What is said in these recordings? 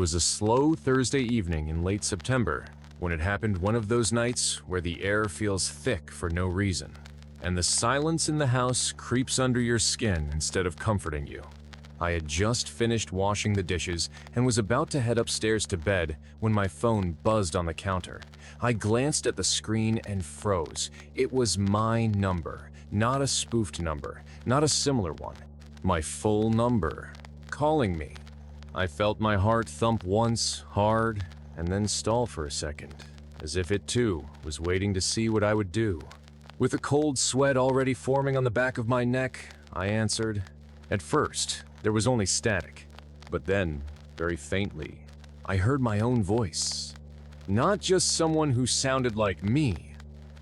was a slow Thursday evening in late September when it happened, one of those nights where the air feels thick for no reason, and the silence in the house creeps under your skin instead of comforting you. I had just finished washing the dishes and was about to head upstairs to bed when my phone buzzed on the counter. I glanced at the screen and froze. It was my number, not a spoofed number, not a similar one. My full number, calling me. I felt my heart thump once, hard, and then stall for a second, as if it too was waiting to see what I would do. With a cold sweat already forming on the back of my neck, I answered. At first, there was only static, but then, very faintly, I heard my own voice. Not just someone who sounded like me.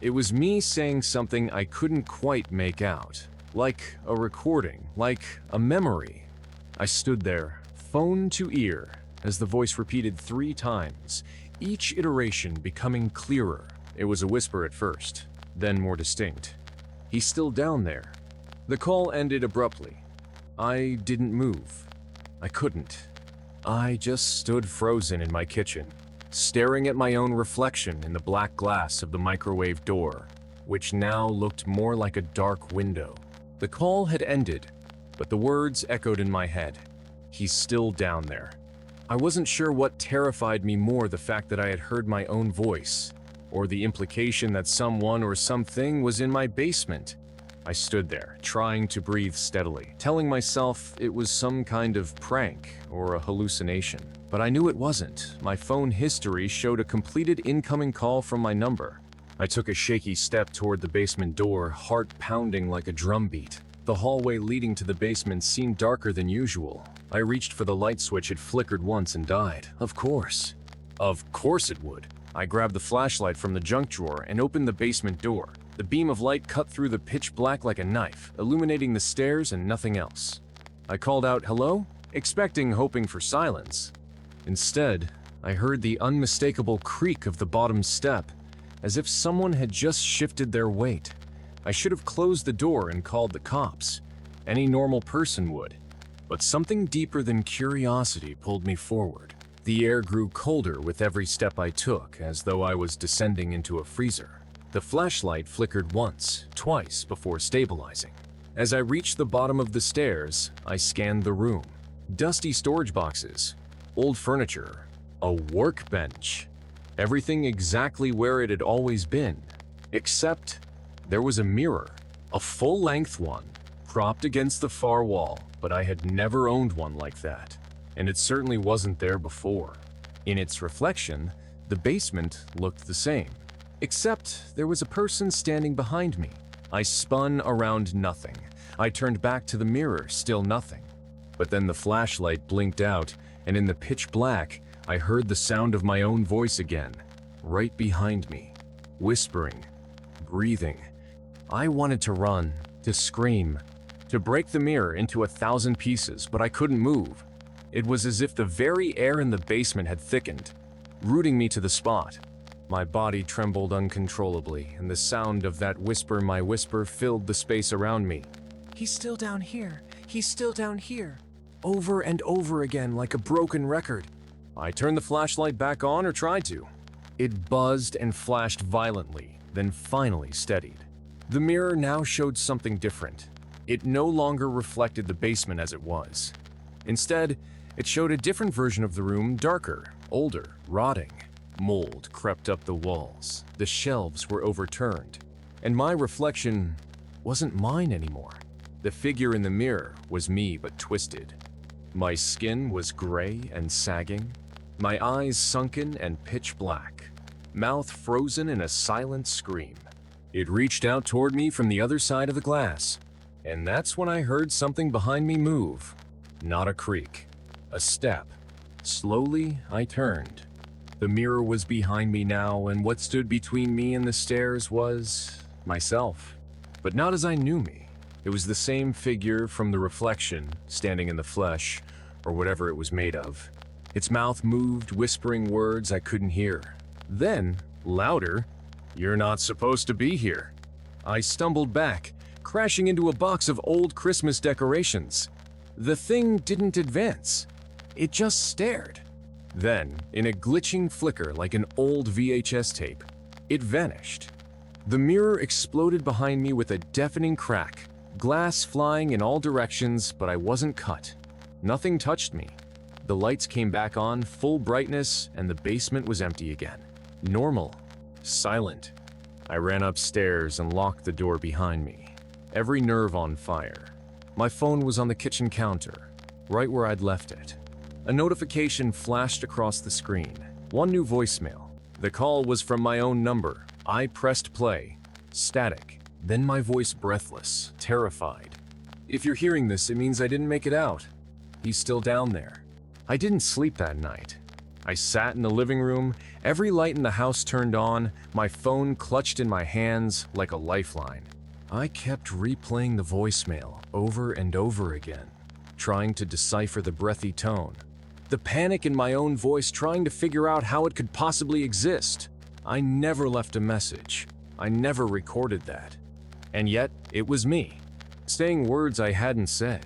It was me saying something I couldn't quite make out, like a recording, like a memory. I stood there, phone to ear, as the voice repeated 3 times, each iteration becoming clearer. It was a whisper at first, then more distinct. "He's still down there." The call ended abruptly. I didn't move. I couldn't. I just stood frozen in my kitchen, staring at my own reflection in the black glass of the microwave door, which now looked more like a dark window. The call had ended, but the words echoed in my head. "He's still down there." I wasn't sure what terrified me more, the fact that I had heard my own voice, or the implication that someone or something was in my basement. I stood there, trying to breathe steadily, telling myself it was some kind of prank or a hallucination. But I knew it wasn't. My phone history showed a completed incoming call from my number. I took a shaky step toward the basement door, heart pounding like a drumbeat. The hallway leading to the basement seemed darker than usual. I reached for the light switch. It flickered once and died. Of course. Of course it would. I grabbed the flashlight from the junk drawer and opened the basement door. The beam of light cut through the pitch black like a knife, illuminating the stairs and nothing else. I called out, "Hello?" hoping for silence. Instead, I heard the unmistakable creak of the bottom step, as if someone had just shifted their weight. I should have closed the door and called the cops. Any normal person would. But something deeper than curiosity pulled me forward. The air grew colder with every step I took, as though I was descending into a freezer. The flashlight flickered once, twice before stabilizing. As I reached the bottom of the stairs, I scanned the room. Dusty storage boxes, old furniture, a workbench. Everything exactly where it had always been. Except there was a mirror, a full-length one, propped against the far wall, but I had never owned one like that. And it certainly wasn't there before. In its reflection, the basement looked the same. Except there was a person standing behind me. I spun around, nothing. I turned back to the mirror, still nothing. But then the flashlight blinked out, and in the pitch black, I heard the sound of my own voice again, right behind me, whispering, breathing. I wanted to run, to scream, to break the mirror into 1,000 pieces, but I couldn't move. It was as if the very air in the basement had thickened, rooting me to the spot. My body trembled uncontrollably, and the sound of that whisper, my whisper, filled the space around me. "He's still down here. He's still down here." Over and over again, like a broken record. I turned the flashlight back on, or tried to. It buzzed and flashed violently, then finally steadied. The mirror now showed something different. It no longer reflected the basement as it was. Instead, it showed a different version of the room, darker, older, rotting. Mold crept up the walls, the shelves were overturned, and my reflection wasn't mine anymore. The figure in the mirror was me, but twisted. My skin was gray and sagging, my eyes sunken and pitch black, mouth frozen in a silent scream. It reached out toward me from the other side of the glass, and that's when I heard something behind me move. Not a creak, a step. Slowly, I turned. The mirror was behind me now, and what stood between me and the stairs was myself. But not as I knew me. It was the same figure from the reflection, standing in the flesh, or whatever it was made of. Its mouth moved, whispering words I couldn't hear. Then, louder, "You're not supposed to be here." I stumbled back, crashing into a box of old Christmas decorations. The thing didn't advance. It just stared. Then, in a glitching flicker like an old VHS tape, it vanished. The mirror exploded behind me with a deafening crack, glass flying in all directions, but I wasn't cut. Nothing touched me. The lights came back on, full brightness, and the basement was empty again. Normal. Silent. I ran upstairs and locked the door behind me, every nerve on fire. My phone was on the kitchen counter, right where I'd left it. A notification flashed across the screen. One new voicemail. The call was from my own number. I pressed play. Static. Then my voice breathless, terrified. If you're hearing this, it means I didn't make it out. He's still down there. I didn't sleep that night. I sat in the living room, every light in the house turned on, my phone clutched in my hands like a lifeline. I kept replaying the voicemail over and over again, trying to decipher the breathy tone. The panic in my own voice, trying to figure out how it could possibly exist. I never left a message. I never recorded that. And yet, it was me, saying words I hadn't said,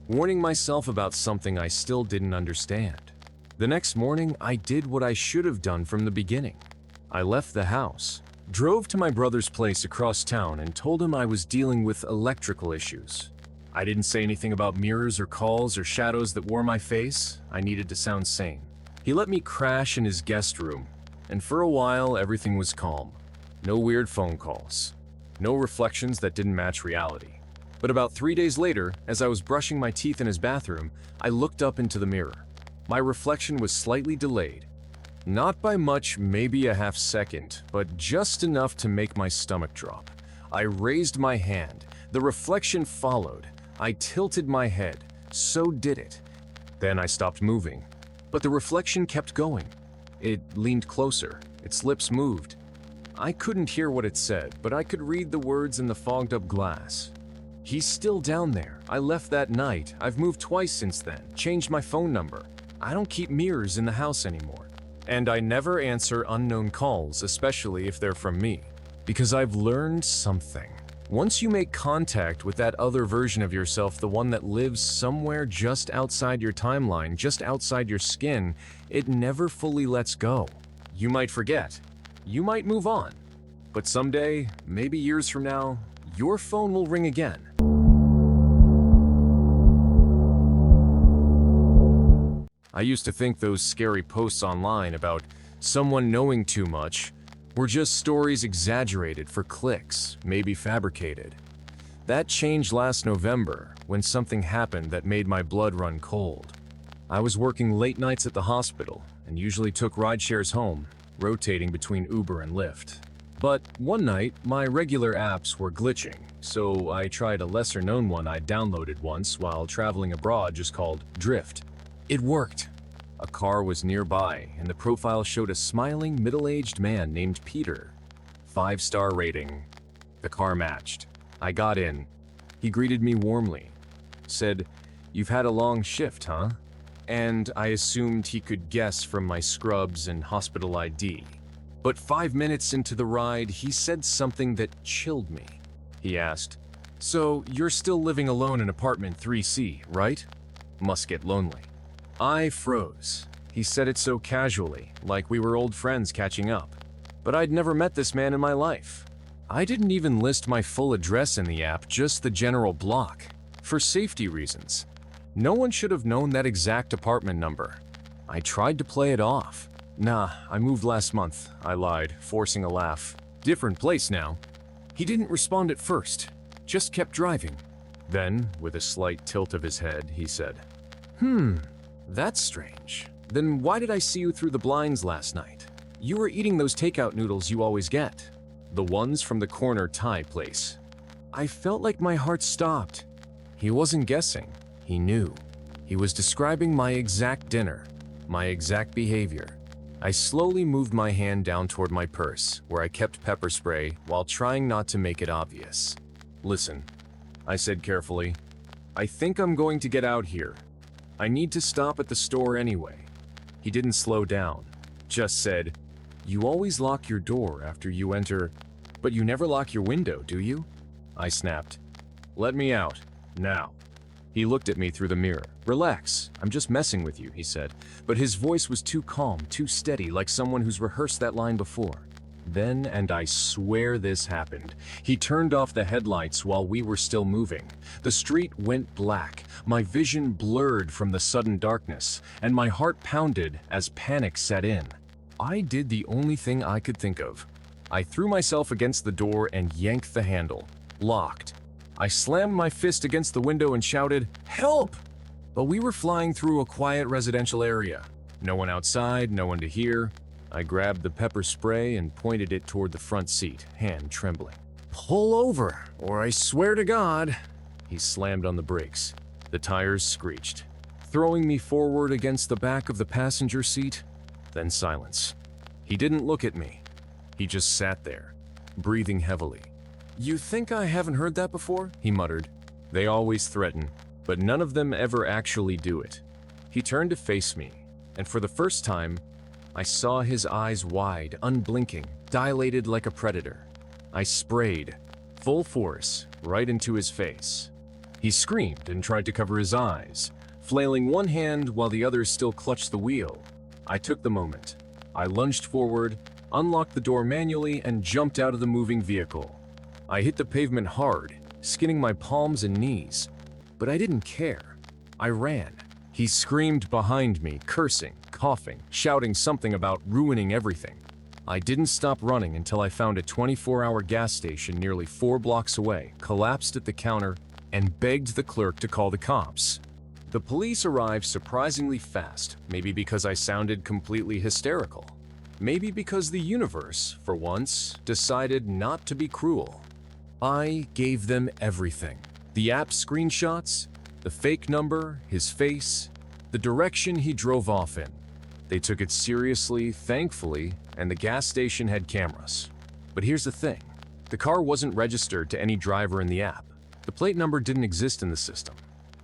warning myself about something I still didn't understand. The next morning, I did what I should have done from the beginning. I left the house, drove to my brother's place across town, and told him I was dealing with electrical issues. I didn't say anything about mirrors or calls or shadows that wore my face. I needed to sound sane. He let me crash in his guest room, and for a while, everything was calm. No weird phone calls. No reflections that didn't match reality. But about 3 days later, as I was brushing my teeth in his bathroom, I looked up into the mirror. My reflection was slightly delayed. Not by much, maybe a half second, but just enough to make my stomach drop. I raised my hand. The reflection followed. I tilted my head. So did it. Then I stopped moving. But the reflection kept going. It leaned closer. Its lips moved. I couldn't hear what it said, but I could read the words in the fogged-up glass. He's still down there. I left that night. I've moved twice since then, changed my phone number. I don't keep mirrors in the house anymore. And I never answer unknown calls, especially if they're from me. Because I've learned something. Once you make contact with that other version of yourself, the one that lives somewhere just outside your timeline, just outside your skin, it never fully lets go. You might forget. You might move on. But someday, maybe years from now, your phone will ring again. I used to think those scary posts online about someone knowing too much were just stories exaggerated for clicks, maybe fabricated. That changed last November when something happened that made my blood run cold. I was working late nights at the hospital and usually took rideshares home, rotating between Uber and Lyft. But one night, my regular apps were glitching, so I tried a lesser-known one I downloaded once while traveling abroad just called Drift. It worked. A car was nearby, and the profile showed a smiling, middle-aged man named Peter. 5-star rating. The car matched. I got in. He greeted me warmly. Said, "You've had a long shift, huh?" And I assumed he could guess from my scrubs and hospital ID. But 5 minutes into the ride, he said something that chilled me. He asked, "So, you're still living alone in apartment 3C, right? Must get lonely." I froze. He said it so casually, like we were old friends catching up. But I'd never met this man in my life. I didn't even list my full address in the app, just the general block. For safety reasons. No one should have known that exact apartment number. I tried to play it off. "Nah, I moved last month," I lied, forcing a laugh. "Different place now." He didn't respond at first, just kept driving. Then, with a slight tilt of his head, he said, "That's strange. Then why did I see you through the blinds last night? You were eating those takeout noodles you always get. The ones from the corner Thai place." I felt like my heart stopped. He wasn't guessing. He knew. He was describing my exact dinner, my exact behavior. I slowly moved my hand down toward my purse, where I kept pepper spray while trying not to make it obvious. "Listen," I said carefully, "I think I'm going to get out here. I need to stop at the store anyway." He didn't slow down, just said, "You always lock your door after you enter, but you never lock your window, do you?" I snapped, "Let me out, now." He looked at me through the mirror. "Relax, I'm just messing with you," he said, but his voice was too calm, too steady, like someone who's rehearsed that line before. Then, and I swear this happened, he turned off the headlights while we were still moving. The street went black, my vision blurred from the sudden darkness, and my heart pounded as panic set in. I did the only thing I could think of. I threw myself against the door and yanked the handle. Locked. I slammed my fist against the window and shouted, "Help!" But we were flying through a quiet residential area. No one outside, no one to hear. I grabbed the pepper spray and pointed it toward the front seat, hand trembling. "Pull over, or I swear to God." He slammed on the brakes. The tires screeched, throwing me forward against the back of the passenger seat. Then silence. He didn't look at me. He just sat there, breathing heavily. "You think I haven't heard that before?" he muttered. "They always threaten, but none of them ever actually do it." He turned to face me, and for the first time, I saw his eyes wide, unblinking, dilated like a predator. I sprayed, full force, right into his face. He screamed and tried to cover his eyes, flailing one hand while the other still clutched the wheel. I took the moment. I lunged forward, unlocked the door manually, and jumped out of the moving vehicle. I hit the pavement hard, skinning my palms and knees. But I didn't care. I ran. He screamed behind me, cursing, coughing, shouting something about ruining everything. I didn't stop running until I found a 24-hour gas station nearly 4 blocks away, collapsed at the counter, and begged the clerk to call the cops. The police arrived surprisingly fast, maybe because I sounded completely hysterical. Maybe because the universe, for once, decided not to be cruel. I gave them everything. The app screenshots, the fake number, his face, the direction he drove off in. They took it seriously, thankfully, and the gas station had cameras. But here's the thing. The car wasn't registered to any driver in the app. The plate number didn't exist in the system.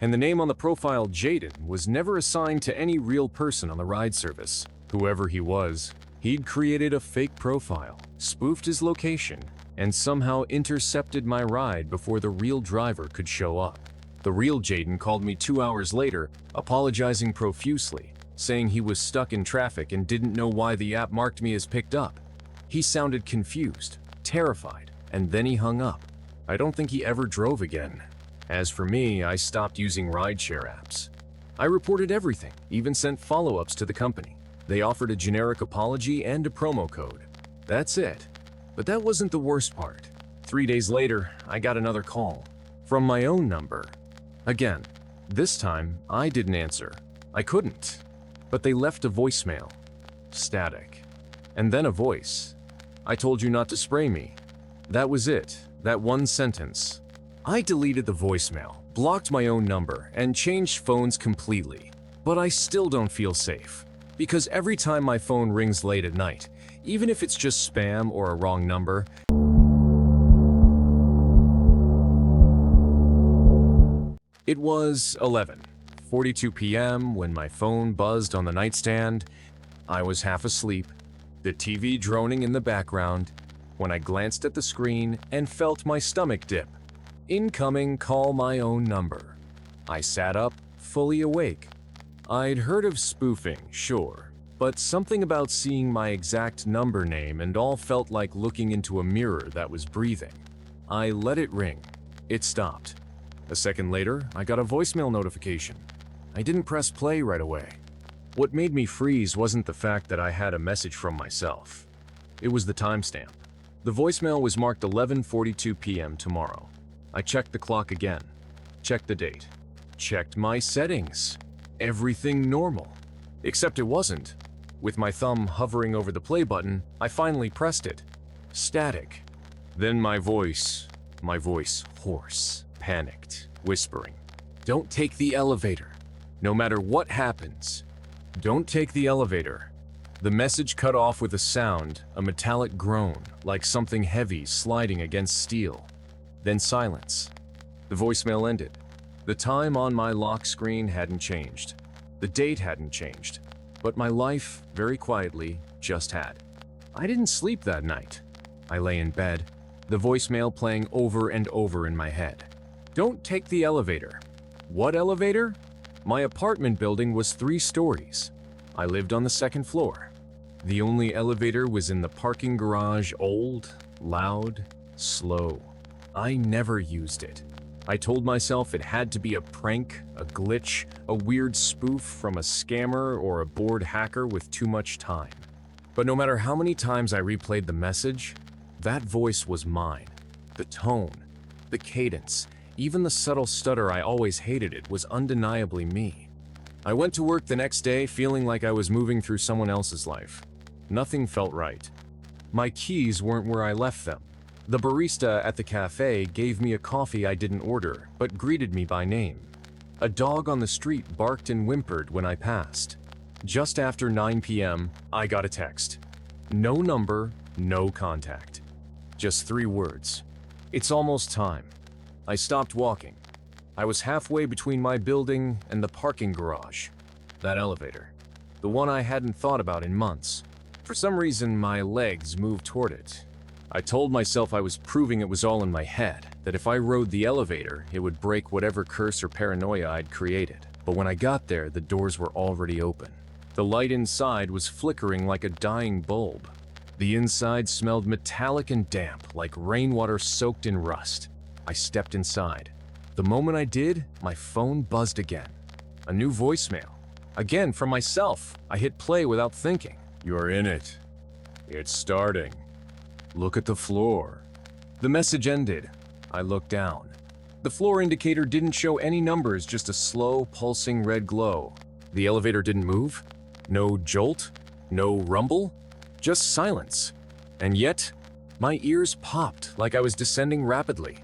And the name on the profile, Jaden, was never assigned to any real person on the ride service. Whoever he was, he'd created a fake profile, spoofed his location, and somehow intercepted my ride before the real driver could show up. The real Jaden called me 2 hours later, apologizing profusely, saying he was stuck in traffic and didn't know why the app marked me as picked up. He sounded confused, terrified, and then he hung up. I don't think he ever drove again. As for me, I stopped using rideshare apps. I reported everything, even sent follow-ups to the company. They offered a generic apology and a promo code. That's it. But that wasn't the worst part. 3 days later, I got another call. From my own number. Again, this time, I didn't answer. I couldn't. But they left a voicemail. Static. And then a voice. "I told you not to spray me." That was it. That one sentence. I deleted the voicemail, blocked my own number, and changed phones completely. But I still don't feel safe. Because every time my phone rings late at night, even if it's just spam or a wrong number, it was 11:42 p.m. when my phone buzzed on the nightstand. I was half asleep, the TV droning in the background, when I glanced at the screen and felt my stomach dip. Incoming call my own number. I sat up, fully awake. I'd heard of spoofing, sure, but something about seeing my exact number name and all felt like looking into a mirror that was breathing. I let it ring. It stopped. A second later, I got a voicemail notification. I didn't press play right away. What made me freeze wasn't the fact that I had a message from myself. It was the timestamp. The voicemail was marked 11:42 p.m. tomorrow. I checked the clock again. Checked the date. Checked my settings. Everything normal. Except it wasn't. With my thumb hovering over the play button, I finally pressed it. Static. Then my voice hoarse, panicked, whispering. "Don't take the elevator. No matter what happens, don't take the elevator." The message cut off with a sound, a metallic groan, like something heavy sliding against steel. Then silence. The voicemail ended. The time on my lock screen hadn't changed. The date hadn't changed. But my life, very quietly, just had. I didn't sleep that night. I lay in bed, the voicemail playing over and over in my head. "Don't take the elevator. What elevator? My apartment building was 3 stories. I lived on the 2nd floor. The only elevator was in the parking garage, old, loud, slow. I never used it. I told myself it had to be a prank, a glitch, a weird spoof from a scammer or a bored hacker with too much time. But no matter how many times I replayed the message, that voice was mine. The tone, the cadence, even the subtle stutter I always hated it was undeniably me. I went to work the next day feeling like I was moving through someone else's life. Nothing felt right. My keys weren't where I left them. The barista at the cafe gave me a coffee I didn't order, but greeted me by name. A dog on the street barked and whimpered when I passed. Just after 9 p.m., I got a text. No number, no contact. Just 3 words. It's almost time. I stopped walking. I was halfway between my building and the parking garage. That elevator. The one I hadn't thought about in months. For some reason, my legs moved toward it. I told myself I was proving it was all in my head, that if I rode the elevator, it would break whatever curse or paranoia I'd created. But when I got there, the doors were already open. The light inside was flickering like a dying bulb. The inside smelled metallic and damp, like rainwater soaked in rust. I stepped inside. The moment I did, my phone buzzed again. A new voicemail. Again, from myself. I hit play without thinking. You're in it. It's starting. Look at the floor. The message ended. I looked down. The floor indicator didn't show any numbers, just a slow, pulsing red glow. The elevator didn't move. No jolt. No rumble. Just silence. And yet, my ears popped like I was descending rapidly.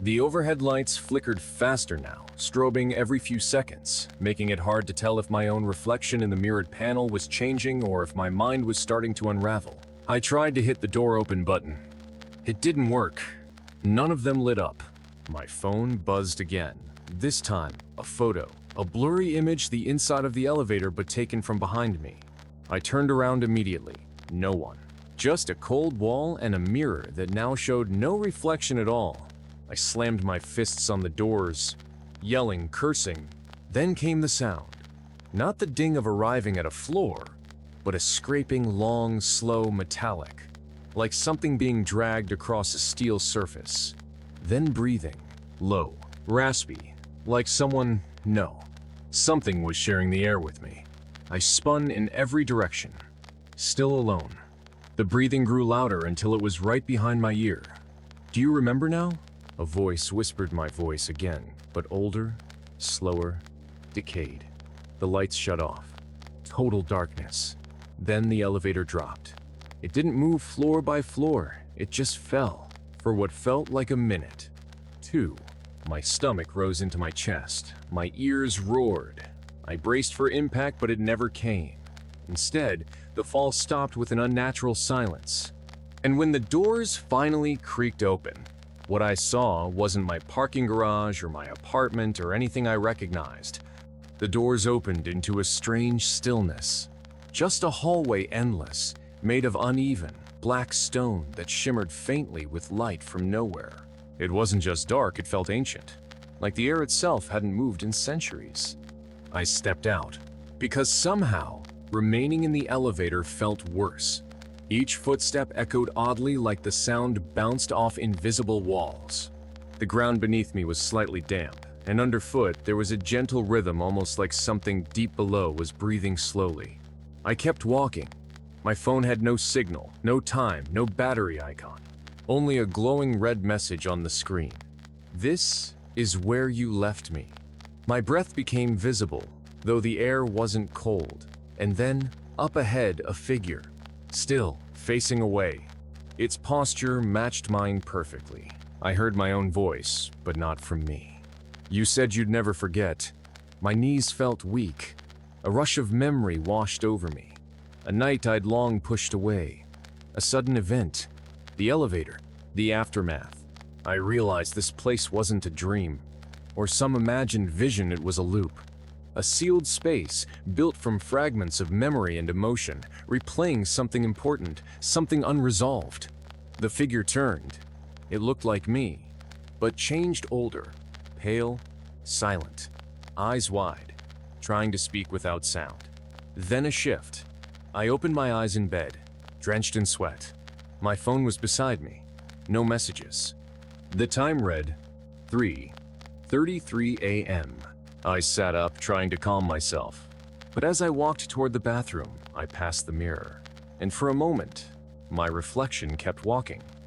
The overhead lights flickered faster now, strobing every few seconds, making it hard to tell if my own reflection in the mirrored panel was changing or if my mind was starting to unravel. I tried to hit the door open button. It didn't work. None of them lit up. My phone buzzed again. This time, a photo. A blurry image the inside of the elevator but taken from behind me. I turned around immediately. No one. Just a cold wall and a mirror that now showed no reflection at all. I slammed my fists on the doors, yelling, cursing. Then came the sound. Not the ding of arriving at a floor, but a scraping, long, slow, metallic, like something being dragged across a steel surface. Then breathing, low, raspy, like something was sharing the air with me. I spun in every direction, still alone. The breathing grew louder until it was right behind my ear. Do you remember now? A voice whispered my voice again, but older, slower, decayed. The lights shut off. Total darkness. Then the elevator dropped. It didn't move floor by floor, it just fell, for what felt like a minute. 2. My stomach rose into my chest. My ears roared. I braced for impact, but it never came. Instead, the fall stopped with an unnatural silence. And when the doors finally creaked open, what I saw wasn't my parking garage or my apartment or anything I recognized. The doors opened into a strange stillness. Just a hallway endless, made of uneven, black stone that shimmered faintly with light from nowhere. It wasn't just dark, it felt ancient, like the air itself hadn't moved in centuries. I stepped out, because somehow, remaining in the elevator felt worse. Each footstep echoed oddly like the sound bounced off invisible walls. The ground beneath me was slightly damp, and underfoot there was a gentle rhythm almost like something deep below was breathing slowly. I kept walking. My phone had no signal, no time, no battery icon. Only a glowing red message on the screen. This is where you left me. My breath became visible, though the air wasn't cold. And then, up ahead, a figure. Still, facing away. Its posture matched mine perfectly. I heard my own voice, but not from me. You said you'd never forget. My knees felt weak. A rush of memory washed over me. A night I'd long pushed away. A sudden event. The elevator. The aftermath. I realized this place wasn't a dream, or some imagined vision. It was a loop. A sealed space, built from fragments of memory and emotion, replaying something important, something unresolved. The figure turned. It looked like me, but changed older, pale, silent. eyes wide, trying to speak without sound. Then a shift. I opened my eyes in bed, drenched in sweat. My phone was beside me. No messages. The time read 3:33 a.m. I sat up, trying to calm myself. But as I walked toward the bathroom, I passed the mirror. And for a moment, my reflection kept walking.